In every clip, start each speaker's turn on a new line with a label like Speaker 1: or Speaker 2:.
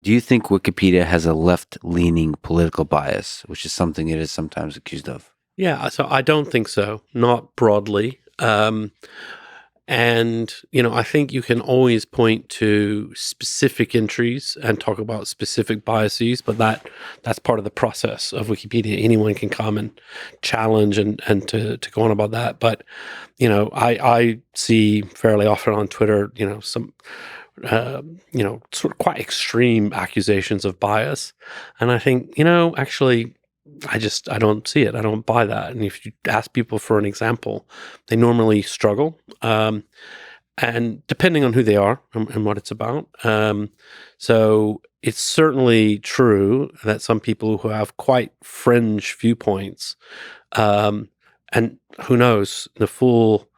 Speaker 1: Do you think Wikipedia has a left-leaning political bias, which is something it is sometimes accused of?
Speaker 2: Yeah, so I don't think so, not broadly. And, I think you can always point to specific entries and talk about specific biases, but that's part of the process of Wikipedia. Anyone can come and challenge and to go on about that. But, I see fairly often on Twitter, some sort of quite extreme accusations of bias. And I think, actually, I don't see it. I don't buy that. And if you ask people for an example, they normally struggle. And depending on who they are and what it's about. So it's certainly true that some people who have quite fringe viewpoints, um, and who knows, the full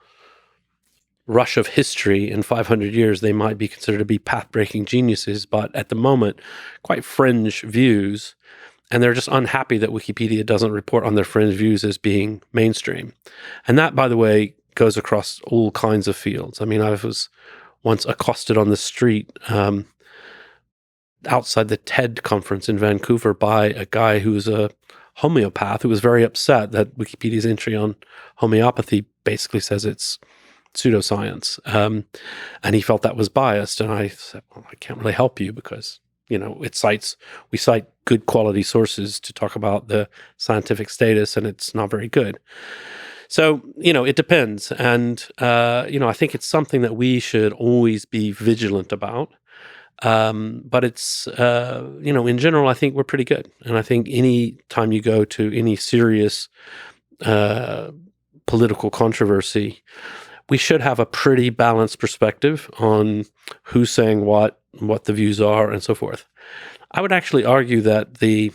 Speaker 2: rush of history in 500 years, they might be considered to be path-breaking geniuses, but at the moment, quite fringe views, and they're just unhappy that Wikipedia doesn't report on their fringe views as being mainstream. And that, by the way, goes across all kinds of fields. I mean, I was once accosted on the street outside the TED conference in Vancouver by a guy who was a homeopath who was very upset that Wikipedia's entry on homeopathy basically says it's pseudoscience. And he felt that was biased. And I said, well, I can't really help you because, we cite good quality sources to talk about the scientific status, and it's not very good. So, it depends. And, I think it's something that we should always be vigilant about. But it's, in general, I think we're pretty good. And I think any time you go to any serious political controversy, we should have a pretty balanced perspective on who's saying what the views are, and so forth. I would actually argue that the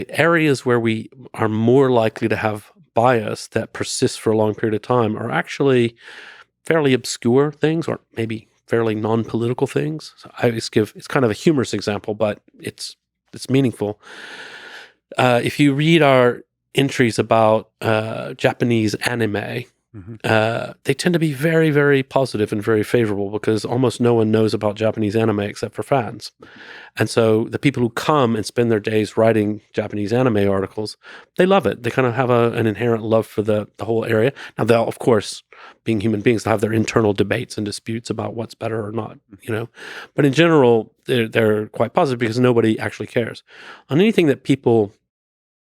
Speaker 2: areas where we are more likely to have bias that persists for a long period of time are actually fairly obscure things, or maybe fairly non-political things. So I always it's kind of a humorous example, but it's meaningful. If you read our entries about Japanese anime, they tend to be very, very positive and very favorable because almost no one knows about Japanese anime except for fans. And so the people who come and spend their days writing Japanese anime articles, they love it. They kind of have an inherent love for the whole area. Now, they'll, of course, being human beings, they'll have their internal debates and disputes about what's better or not, But in general, they're quite positive because nobody actually cares. On anything that people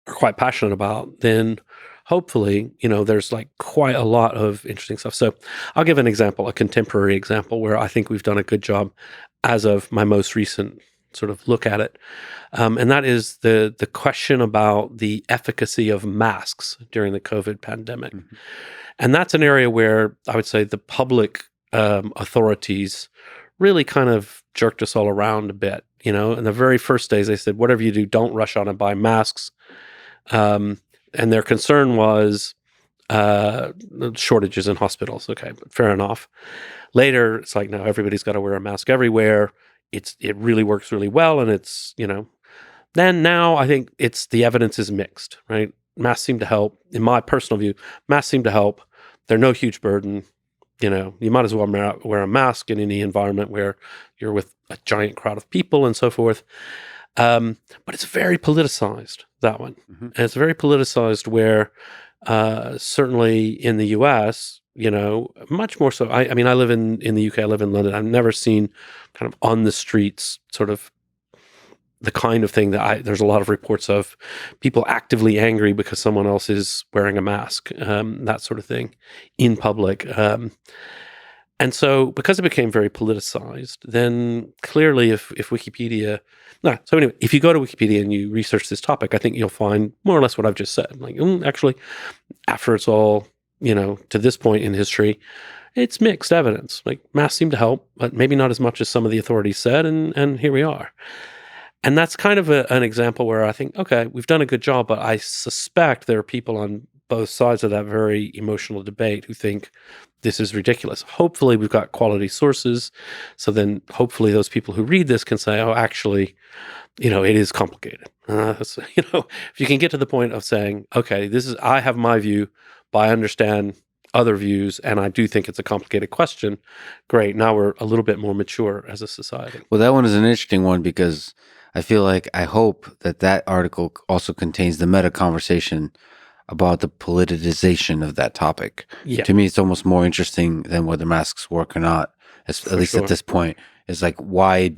Speaker 2: are quite passionate about, then hopefully, there's like quite a lot of interesting stuff. So I'll give an example, a contemporary example where I think we've done a good job as of my most recent sort of look at it. And that is the question about the efficacy of masks during the COVID pandemic. Mm-hmm. And that's an area where I would say the public authorities really kind of jerked us all around a bit. In the very first days, they said, whatever you do, don't rush out and buy masks. And their concern was shortages in hospitals. Okay, but fair enough. Later, it's like, no, everybody's got to wear a mask everywhere. It really works really well, and it's, Then now I think the evidence is mixed, right? Masks seem to help. In my personal view, masks seem to help. They're no huge burden. You might as well wear a mask in any environment where you're with a giant crowd of people and so forth. But it's very politicized, that one. Mm-hmm. And it's very politicized where certainly in the US, much more so. I mean, I live in the UK, I live in London. I've never seen kind of on the streets sort of the kind of thing that there's a lot of reports of people actively angry because someone else is wearing a mask, that sort of thing in public. And so because it became very politicized, then clearly if Wikipedia... No, so anyway, if you go to Wikipedia and you research this topic, I think you'll find more or less what I've just said. Like, actually, after it's all, to this point in history, it's mixed evidence. Like, masks seem to help, but maybe not as much as some of the authorities said, and here we are. And that's kind of an example where I think, okay, we've done a good job, but I suspect there are people on both sides of that very emotional debate who think this is ridiculous. Hopefully we've got quality sources. So then hopefully those people who read this can say, oh, actually, it is complicated. If you can get to the point of saying, okay, I have my view, but I understand other views, and I do think it's a complicated question. Great, now we're a little bit more mature as a society.
Speaker 1: Well, that one is an interesting one because I hope that article also contains the meta conversation about the politicization of that topic.
Speaker 2: Yeah,
Speaker 1: To me, it's almost more interesting than whether masks work or not, at least
Speaker 2: sure.
Speaker 1: at this point. It's like why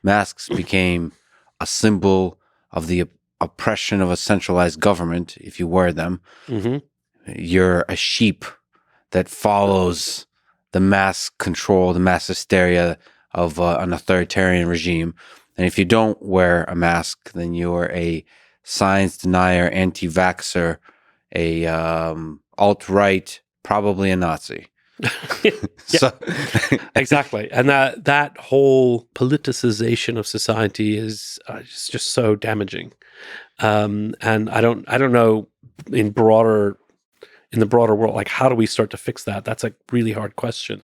Speaker 1: masks became a symbol of the oppression of a centralized government. If you wear them,
Speaker 2: Hmm.
Speaker 1: you're a sheep that follows the mass control, the mass hysteria of an authoritarian regime. And if you don't wear a mask, then you're a science denier, anti-vaxxer, a alt-right, probably a Nazi.
Speaker 2: Yeah, exactly. And that whole politicization of society is just so damaging. And I don't know in the broader world, like how do we start to fix that? That's a really hard question.